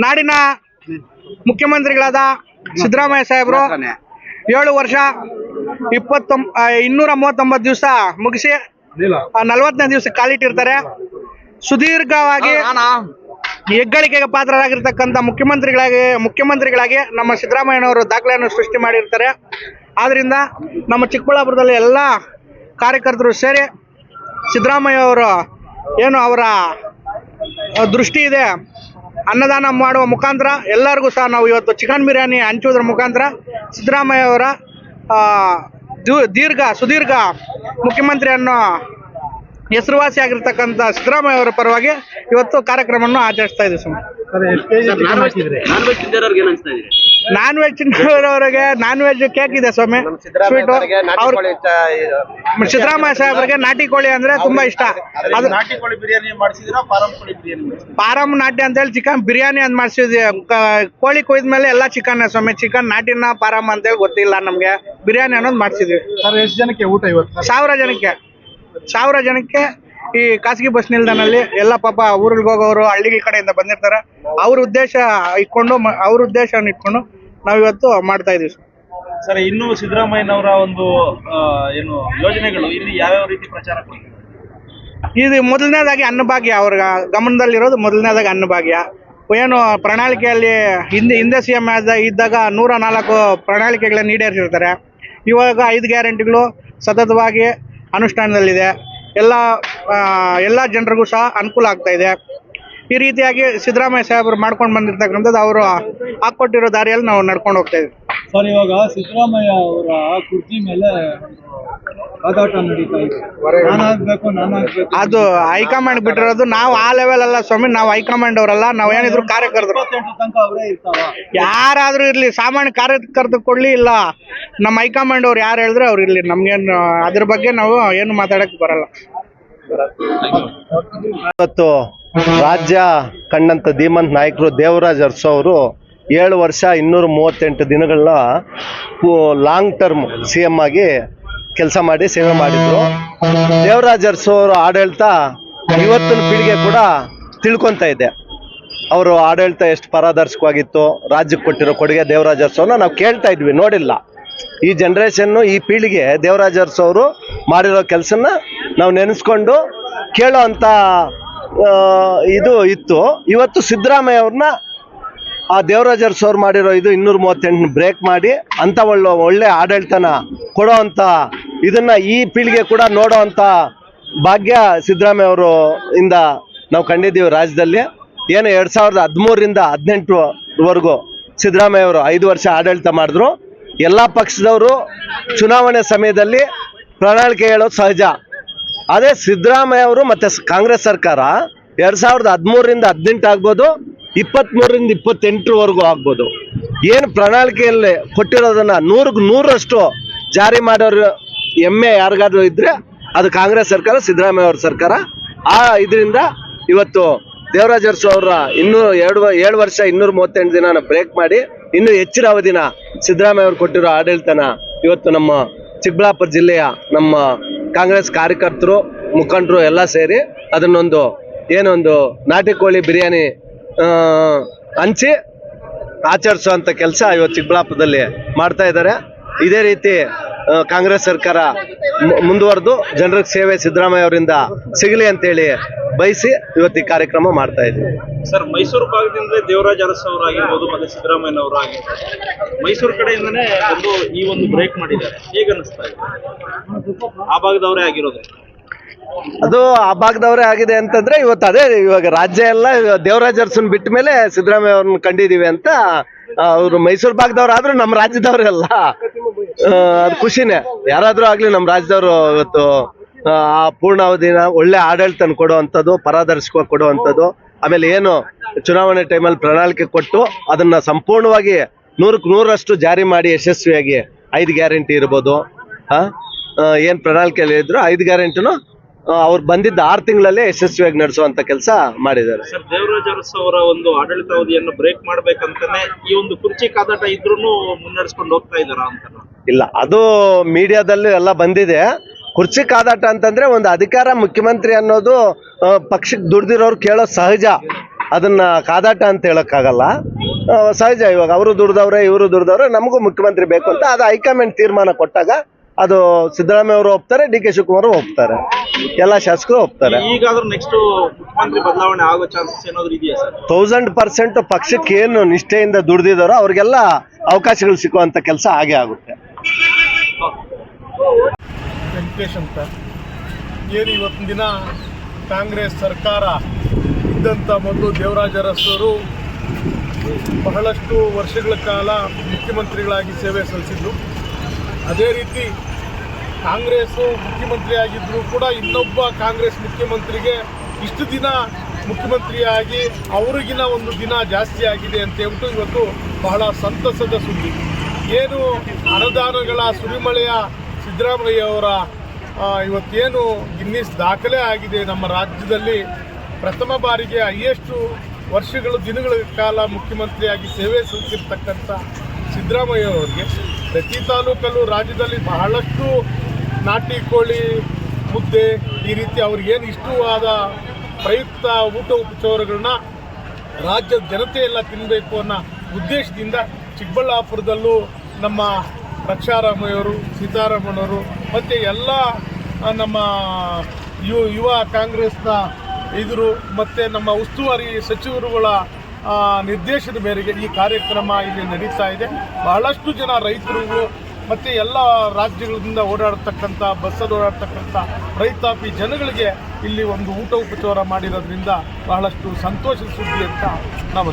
ನಾಡಿನ ಮುಖ್ಯಮಂತ್ರಿಗಳಾದ ಸಿದ್ದರಾಮಯ್ಯ ಸಾಹೇಬರು 7 ವರ್ಷ 239 ದಿವಸ ಮುಗಿಸಿ 40ನೇ ದಿವಸ ಕಾಲಿಟ್ಟಿರ್ತಾರೆ. ಸುದೀರ್ಘವಾಗಿ ಹೆಗ್ಗಳಿಕೆಗೆ ಪಾತ್ರರಾಗಿರ್ತಕ್ಕಂಥ ಮುಖ್ಯಮಂತ್ರಿಗಳಾಗಿ ನಮ್ಮ ಸಿದ್ದರಾಮಯ್ಯನವರು ದಾಖಲೆಯನ್ನು ಸೃಷ್ಟಿ ಮಾಡಿರ್ತಾರೆ. ಆದ್ರಿಂದ ನಮ್ಮ ಚಿಕ್ಕಬಳ್ಳಾಪುರದಲ್ಲಿ ಎಲ್ಲ ಕಾರ್ಯಕರ್ತರು ಸೇರಿ ಸಿದ್ದರಾಮಯ್ಯ ಅವರು ಏನು ಅವರ ದೃಷ್ಟಿ ಇದೆ ಅನ್ನದಾನ ಮಾಡುವ ಮುಖಾಂತರ ಎಲ್ಲರಿಗೂ ಸಹ ನಾವು ಇವತ್ತು ಚಿಕನ್ ಬಿರಿಯಾನಿ ಹಂಚುವುದರ ಮುಖಾಂತರ ಸಿದ್ದರಾಮಯ್ಯ ಅವರ ಸುದೀರ್ಘ ಮುಖ್ಯಮಂತ್ರಿ ಅನ್ನೋ ಹೆಸರುವಾಸಿಯಾಗಿರ್ತಕ್ಕಂಥ ಸಿದ್ದರಾಮಯ್ಯ ಅವರ ಪರವಾಗಿ ಇವತ್ತು ಕಾರ್ಯಕ್ರಮವನ್ನು ಆಚರಿಸ್ತಾ ಇದ್ದೀವಿ. ನಾನ್ ವೆಜ್ ತಿನ್ನೋರವರಿಗೆ ನಾನ್ ವೆಜ್ ಕೇಕ್ ಇದೆ ಸ್ವಾಮಿ, ಸ್ವೀಟು. ಸಿದ್ದರಾಮಯ್ಯ ಸಾಹೇಬರಿಗೆ ನಾಟಿ ಕೋಳಿ ಅಂದ್ರೆ ತುಂಬಾ ಇಷ್ಟ. ಅದು ಪಾರಂ ನಾಟಿ ಅಂತ ಹೇಳಿ ಚಿಕನ್ ಬಿರಿಯಾನಿ ಅಂತ ಮಾಡಿಸಿದ್ವಿ. ಕೋಳಿ ಕೊಯ್ದ್ಮೇಲೆ ಎಲ್ಲ ಚಿಕನ್ ಸ್ವಾಮಿ. ಚಿಕನ್ ನಾಟಿನ ಪಾರಂ ಅಂತ ಹೇಳಿ ಗೊತ್ತಿಲ್ಲ ನಮ್ಗೆ. ಬಿರಿಯಾನಿ ಅನ್ನೋದು ಮಾಡಿಸಿದ್ವಿ. ಎಷ್ಟು ಜನಕ್ಕೆ ಊಟ ಇವತ್ತು? 1000 ಜನಕ್ಕೆ ಈ ಖಾಸಗಿ ಬಸ್ ನಿಲ್ದಾಣಲ್ಲಿ ಎಲ್ಲ ಪಾಪ ಊರಿಗೆ ಹೋಗೋರು ಹಳ್ಳಿ ಕಡೆಯಿಂದ ಬಂದಿರ್ತಾರೆ. ಅವ್ರ ಉದ್ದೇಶವನ್ನು ಇಟ್ಕೊಂಡು ನಾವಿವತ್ತು ಮಾಡ್ತಾ ಇದೀವಿ ಸರ್. ಇನ್ನು ಸಿದ್ದರಾಮಯ್ಯನವರ ಒಂದು ಏನು ಯೋಜನೆಗಳು ಇಲ್ಲಿ ಯಾವ್ಯಾವ ರೀತಿ ಪ್ರಚಾರ ಕೊಡ್ತಾರೆ? ಇದು ಮೊದಲನೇದಾಗಿ ಅನ್ನಭಾಗ್ಯ, ಅವ್ರ ಗಮನದಲ್ಲಿರೋದು ಮೊದಲನೇದಾಗಿ ಅನ್ನಭಾಗ್ಯ. ಏನು ಪ್ರಣಾಳಿಕೆಯಲ್ಲಿ ಹಿಂದೆ CM ಇದ್ದಾಗ 104 ಪ್ರಣಾಳಿಕೆಗಳನ್ನು ಈಡೇರಿಸಿರ್ತಾರೆ. ಇವಾಗ 5 ಗ್ಯಾರಂಟಿಗಳು ಸತತವಾಗಿ ಅನುಷ್ಠಾನದಲ್ಲಿದೆ. ಎಲ್ಲ ಜನರಿಗೂ ಸಹ ಅನುಕೂಲ ಆಗ್ತಾ ಇದೆ. ಈ ರೀತಿಯಾಗಿ ಸಿದ್ದರಾಮಯ್ಯ ಸಾಹೇಬರು ಮಾಡ್ಕೊಂಡು ಬಂದಿರ್ತಕ್ಕಂಥದ್ದು ಅವರು ಹಾಕೊಟ್ಟಿರೋ ದಾರಿಯಲ್ಲಿ ನಾವು ನಡ್ಕೊಂಡು ಹೋಗ್ತಾ ಇದ್ದೀವಿ ಸರ್. ಇವಾಗ ಸಿದ್ದರಾಮಯ್ಯ ಅವರ ಕುರ್ಚಿ ಮೇಲೆ ಹೋರಾಟ ನಡೀತಾ ಇದೆ. ಅದು ಹೈಕಮಾಂಡ್ ಬಿಟ್ಟಿರೋದು. ನಾವು ಆ ಲೆವೆಲ್ ಅಲ್ಲ ಸ್ವಾಮಿ, ನಾವು ಹೈಕಮಾಂಡ್ ಅವರಲ್ಲ. ನಾವು ಏನಿದ್ರು ಕಾರ್ಯಕರ್ತರು. ಯಾರಾದ್ರೂ ಇರ್ಲಿ, ಸಾಮಾನ್ಯ ಕಾರ್ಯಕರ್ತರು ಕೊಡ್ಲಿ, ಇಲ್ಲ ನಮ್ಮ ಹೈಕಮಾಂಡ್ ಅವ್ರು ಯಾರು ಹೇಳಿದ್ರೆ ಅವ್ರು ಇರ್ಲಿ, ನಮ್ಗೇನು ಅದ್ರ ಬಗ್ಗೆ ನಾವು ಏನು ಮಾತಾಡಕ್ ಬರಲ್ಲ. ಇವತ್ತು ರಾಜ್ಯ ಕಂಡಂತ ಧೀಮಂತ ನಾಯಕರು ದೇವರಾಜ್ ಅರಸು ಅವರು 7 ವರ್ಷ 238 ದಿನಗಳನ್ನ ಲಾಂಗ್ ಟರ್ಮ್ CM ಆಗಿ ಕೆಲಸ ಮಾಡಿ ಸೇವೆ ಮಾಡಿದ್ರು. ದೇವರಾಜ್ ಅರಸು ಅವರ ಆಡಳಿತ ಇವತ್ತಿನ ಪೀಳಿಗೆ ಕೂಡ ತಿಳ್ಕೊತಾ ಇದೆ. ಅವರು ಆಡಳಿತ ಎಷ್ಟು ಪಾರದರ್ಶಕವಾಗಿತ್ತು, ರಾಜ್ಯಕ್ಕೆ ಕೊಟ್ಟಿರೋ ಕೊಡುಗೆ ದೇವರಾಜ್ ಅರಸು ಅವ್ರನ್ನ ನಾವು ಕೇಳ್ತಾ ಇದ್ವಿ, ನೋಡಿಲ್ಲ. ಈ ಜನ್ರೇಷನ್ನು, ಈ ಪೀಳಿಗೆ ದೇವರಾಜ್ ಅರಸು ಅವರು ಮಾಡಿರೋ ಕೆಲಸನ ನಾವು ನೆನೆಸ್ಕೊಂಡು ಕೇಳೋ ಅಂತ ಇದು ಇತ್ತು. ಇವತ್ತು ಸಿದ್ದರಾಮಯ್ಯ ಅವ್ರನ್ನ ಆ ದೇವರಾಜ್ ಅರಸು ಅವ್ರು ಮಾಡಿರೋ 238 ಬ್ರೇಕ್ ಮಾಡಿ ಅಂತ ಒಳ್ಳೆ ಆಡಳಿತನ ಕೊಡೋ ಅಂತ ಇದನ್ನ ಈ ಪೀಳಿಗೆ ಕೂಡ ನೋಡೋ ಅಂತ ಭಾಗ್ಯ ಸಿದ್ದರಾಮಯ್ಯ ಅವರು ಇಂದ ನಾವು ಕಂಡಿದ್ದೀವಿ ರಾಜ್ಯದಲ್ಲಿ. ಏನು 2013ರಿಂದ 2018ವರೆಗೂ ಸಿದ್ದರಾಮಯ್ಯ ಅವರು 5 ವರ್ಷ ಆಡಳಿತ ಮಾಡಿದ್ರು. ಎಲ್ಲ ಪಕ್ಷದವರು ಚುನಾವಣೆ ಸಮಯದಲ್ಲಿ ಪ್ರಣಾಳಿಕೆ ಹೇಳೋದು ಸಹಜ. ಅದೇ ಸಿದ್ದರಾಮಯ್ಯ ಅವರು ಮತ್ತೆ ಕಾಂಗ್ರೆಸ್ ಸರ್ಕಾರ 2013ರಿಂದ 18 ಆಗ್ಬೋದು, 23ರಿಂದ 28ವರೆಗೂ ಆಗ್ಬೋದು, ಏನು ಪ್ರಣಾಳಿಕೆಯಲ್ಲಿ ಕೊಟ್ಟಿರೋದನ್ನ 100ಕ್ಕೆ 100ರಷ್ಟು ಜಾರಿ ಮಾಡೋರು ಹೆಮ್ಮೆ ಯಾರಿಗಾದ್ರೂ ಇದ್ರೆ ಅದು ಕಾಂಗ್ರೆಸ್ ಸರ್ಕಾರ, ಸಿದ್ದರಾಮಯ್ಯ ಅವ್ರ ಸರ್ಕಾರ. ಆ ಇದರಿಂದ ಇವತ್ತು ದೇವರಾಜ್ ಅರಸು ಅವರ 7 ವರ್ಷ 238 ದಿನ ಬ್ರೇಕ್ ಮಾಡಿ ಇನ್ನೂ ಹೆಚ್ಚಿನ ಅವಧಿನ ಸಿದ್ದರಾಮಯ್ಯ ಅವರು ಕೊಟ್ಟಿರೋ ಆಡಳಿತನ ಇವತ್ತು ನಮ್ಮ ಚಿಕ್ಕಬಳ್ಳಾಪುರ ಜಿಲ್ಲೆಯ ನಮ್ಮ ಕಾಂಗ್ರೆಸ್ ಕಾರ್ಯಕರ್ತರು, ಮುಖಂಡರು ಎಲ್ಲ ಸೇರಿ ಅದನ್ನೊಂದು ಏನೊಂದು ನಾಟಿ ಕೋಳಿ ಬಿರಿಯಾನಿ ಹಂಚಿ ಆಚರಿಸುವಂಥ ಕೆಲಸ ಇವತ್ತು ಚಿಕ್ಕಬಳ್ಳಾಪುರದಲ್ಲಿ ಮಾಡ್ತಾ ಇದ್ದಾರೆ. ಇದೇ ರೀತಿ ಕಾಂಗ್ರೆಸ್ ಸರ್ಕಾರ ಮುಂದುವರೆದು ಜನರಿಗೆ ಸೇವೆ ಸಿದ್ದರಾಮಯ್ಯ ಅವರಿಂದ ಸಿಗಲಿ ಅಂತೇಳಿ ಬಯಸಿ ಇವತ್ತು ಈ ಕಾರ್ಯಕ್ರಮ ಮಾಡ್ತಾ ಇದ್ದೀವಿ. ಸರ್, ಮೈಸೂರು ಭಾಗದಿಂದ ದೇವರಾಜ್ ಅರಸು ಅವರು ಆಗಿರ್ಬೋದು ಮತ್ತೆ ಸಿದ್ದರಾಮಯ್ಯನವರು ಆಗಿರ್ಬೋದು, ಮೈಸೂರು ಕಡೆಯಿಂದನೇ ಬಂದು ಈ ಒಂದು ಬ್ರೇಕ್ ಮಾಡಿದ್ದಾರೆ. ಹೇಗೆ ಅನಿಸ್ತಾ ಇದೆ? ಆ ಭಾಗದವರೇ ಆಗಿರೋದು ಅದು ಆ ಭಾಗದವರೇ ಆಗಿದೆ ಅಂತಂದ್ರೆ ಇವತ್ತು ಅದೇ ಇವಾಗ ರಾಜ್ಯ ಎಲ್ಲ ದೇವರಾಜ್ ಅರಸನ್ ಬಿಟ್ಟ ಮೇಲೆ ಸಿದ್ದರಾಮಯ್ಯ ಅವ್ರನ್ನ ಕಂಡಿದೀವಿ ಅಂತ ಅವರು ಮೈಸೂರು ಭಾಗದವ್ರು ಆದ್ರೂ ನಮ್ಮ ರಾಜ್ಯದವ್ರಲ್ಲ. ಅದು ಖುಷಿನೇ, ಯಾರಾದ್ರೂ ಆಗ್ಲಿ ನಮ್ಮ ರಾಜ್ಯದವರು ಇವತ್ತು ಆ ಪೂರ್ಣಾವಧಿನ ಒಳ್ಳೆ ಆಡಳಿತ ಕೊಡುವಂಥದ್ದು, ಪಾರದರ್ಶಕವಾಗಿ ಕೊಡುವಂಥದ್ದು. ಆಮೇಲೆ ಏನು ಚುನಾವಣೆ ಟೈಮಲ್ಲಿ ಪ್ರಣಾಳಿಕೆ ಕೊಟ್ಟು ಅದನ್ನ ಸಂಪೂರ್ಣವಾಗಿ 100ಕ್ಕೆ 100ರಷ್ಟು ಜಾರಿ ಮಾಡಿ ಯಶಸ್ವಿಯಾಗಿ 5 ಗ್ಯಾರಂಟಿ ಇರ್ಬೋದು, ಏನು ಪ್ರಣಾಳಿಕೆಯಲ್ಲಿ ಇದ್ರು 5 ಗ್ಯಾರಂಟಿನೂ ಅವ್ರು ಬಂದಿದ್ದ 6 ತಿಂಗಳಲ್ಲೇ ಯಶಸ್ವಿಯಾಗಿ ನಡೆಸುವಂತ ಕೆಲಸ ಮಾಡಿದ್ದಾರೆ. ಸರ್, ದೇವರಾಜ್ ಅರಸು ಅವರ ಒಂದು ಆಡಳಿತಾವಧಿಯನ್ನು ಬ್ರೇಕ್ ಮಾಡ್ಬೇಕಂತಾನೆ ಈ ಒಂದು ಕುರ್ಚಿ ಕಾದಾಟ ಇದ್ರೂ ಮುನ್ನಡೆಸ್ಕೊಂಡು ಹೋಗ್ತಾ ಇದಾರ ಅಂತ? ಇಲ್ಲ, ಅದು ಮೀಡಿಯಾದಲ್ಲಿ ಎಲ್ಲ ಬಂದಿದೆ. ಕುರ್ಚಿ ಕಾದಾಟ ಅಂತಂದ್ರೆ ಒಂದು ಅಧಿಕಾರ, ಮುಖ್ಯಮಂತ್ರಿ ಅನ್ನೋದು ಪಕ್ಷಕ್ಕೆ ದುಡ್ದಿರೋರು ಕೇಳೋ ಸಹಜ. ಅದನ್ನ ಕಾದಾಟ ಅಂತ ಹೇಳೋಕ್ಕಾಗಲ್ಲ. ಸಹಜ, ಇವಾಗ ಅವರು ದುಡ್ದವ್ರೆ ಇವರು ದುಡ್ದವ್ರೆ, ನಮಗೂ ಮುಖ್ಯಮಂತ್ರಿ ಬೇಕು ಅಂತ ಅದು ಹೈಕಮಾಂಡ್ ತೀರ್ಮಾನ ಕೊಟ್ಟಾಗ ಅದು ಸಿದ್ದರಾಮಯ್ಯ ಅವರು ಒಪ್ತಾರೆ, ಡಿ ಕೆ ಶಿವಕುಮಾರ್ ಒಪ್ತಾರೆ, ಎಲ್ಲ ಶಾಸಕರು ಒಪ್ತಾರೆ. ಈಗಾದ್ರೂ ನೆಕ್ಸ್ಟ್ ಮುಖ್ಯಮಂತ್ರಿ ಬದಲಾವಣೆ ಆಗೋ ಚಾನ್ಸಸ್ ಏನಾದ್ರು ಇದೆಯಾ ಸರ್? 1000% ಪಕ್ಷಕ್ಕೆ ಏನು ನಿಷ್ಠೆಯಿಂದ ದುಡ್ದಿದಾರೋ ಅವ್ರಿಗೆಲ್ಲ ಅವಕಾಶಗಳು ಸಿಕ್ಕುವಂತ ಕೆಲಸ ಆಗೇ ಆಗುತ್ತೆ. ವೆಂಕಟೇಶ್ ಅಂತ ಏನು ಇವತ್ತಿನ ದಿನ ಕಾಂಗ್ರೆಸ್ ಸರ್ಕಾರ ಇದ್ದಂಥ ಮೊದಲು ದೇವರಾಜ ಅರಸರು ಬಹಳಷ್ಟು ವರ್ಷಗಳ ಕಾಲ ಮುಖ್ಯಮಂತ್ರಿಗಳಾಗಿ ಸೇವೆ ಸಲ್ಲಿಸಿದ್ರು. ಅದೇ ರೀತಿ ಕಾಂಗ್ರೆಸ್ಸು ಮುಖ್ಯಮಂತ್ರಿ ಆಗಿದ್ದರೂ ಕೂಡ ಇನ್ನೊಬ್ಬ ಕಾಂಗ್ರೆಸ್ ಮುಖ್ಯಮಂತ್ರಿಗೆ ಇಷ್ಟು ದಿನ ಮುಖ್ಯಮಂತ್ರಿಯಾಗಿ ಅವ್ರಿಗಿನ ಒಂದು ದಿನ ಜಾಸ್ತಿ ಆಗಿದೆ ಅಂತ ಹೇಳ್ಬಿಟ್ಟು ಇವತ್ತು ಬಹಳ ಸಂತಸದ ಸುದ್ದಿ. ಏನು ಅನುದಾನಗಳ ಸುರಿಮಳೆಯ ಸಿದ್ದರಾಮಯ್ಯವರ ಇವತ್ತೇನು ಗಿನ್ನಿಸ್ ದಾಖಲೆ ಆಗಿದೆ. ನಮ್ಮ ರಾಜ್ಯದಲ್ಲಿ ಪ್ರಥಮ ಬಾರಿಗೆ ಹೈಯೆಸ್ಟು ವರ್ಷಗಳು ದಿನಗಳ ಕಾಲ ಮುಖ್ಯಮಂತ್ರಿಯಾಗಿ ಸೇವೆ ಸಲ್ಲಿಸಿರ್ತಕ್ಕಂಥ ಸಿದ್ದರಾಮಯ್ಯವರಿಗೆ ಪ್ರತಿ ತಾಲೂಕಲ್ಲೂ ರಾಜ್ಯದಲ್ಲಿ ಬಹಳಷ್ಟು ನಾಟಿ ಕೋಳಿ ಮುದ್ದೆ ಈ ರೀತಿ ಅವ್ರಿಗೇನು ಇಷ್ಟವಾದ ಪ್ರಯುಕ್ತ ಊಟ ಉಪಚಾರಗಳನ್ನ ರಾಜ್ಯದ ಜನತೆ ಎಲ್ಲ ತಿನ್ನಬೇಕು ಅನ್ನೋ ಉದ್ದೇಶದಿಂದ ಚಿಕ್ಕಬಳ್ಳಾಪುರದಲ್ಲೂ ನಮ್ಮ ರಕ್ಷಾರಾಮಯ್ಯವರು, ಸೀತಾರಾಮಣ್ಣವರು ಮತ್ತು ಎಲ್ಲ ನಮ್ಮ ಯುವ ಕಾಂಗ್ರೆಸ್ನ ಇದ್ರು ಮತ್ತು ನಮ್ಮ ಉಸ್ತುವಾರಿ ಸಚಿವರುಗಳ ನಿರ್ದೇಶನದ ಮೇರೆಗೆ ಈ ಕಾರ್ಯಕ್ರಮ ಇಲ್ಲಿ ನಡೀತಾ ಇದೆ. ಬಹಳಷ್ಟು ಜನ ರೈತರುಗಳು ಮತ್ತು ಎಲ್ಲ ರಾಜ್ಯಗಳಿಂದ ಓಡಾಡ್ತಕ್ಕಂಥ ಬಸ್ಸಲ್ಲಿ ಓಡಾಡ್ತಕ್ಕಂಥ ರೈತಾಪಿ ಜನಗಳಿಗೆ ಇಲ್ಲಿ ಒಂದು ಊಟ ಉಪಚಾರ ಮಾಡಿರೋದ್ರಿಂದ ಬಹಳಷ್ಟು ಸಂತೋಷದ ಸುದ್ದಿ ಅಂತ ನಾವು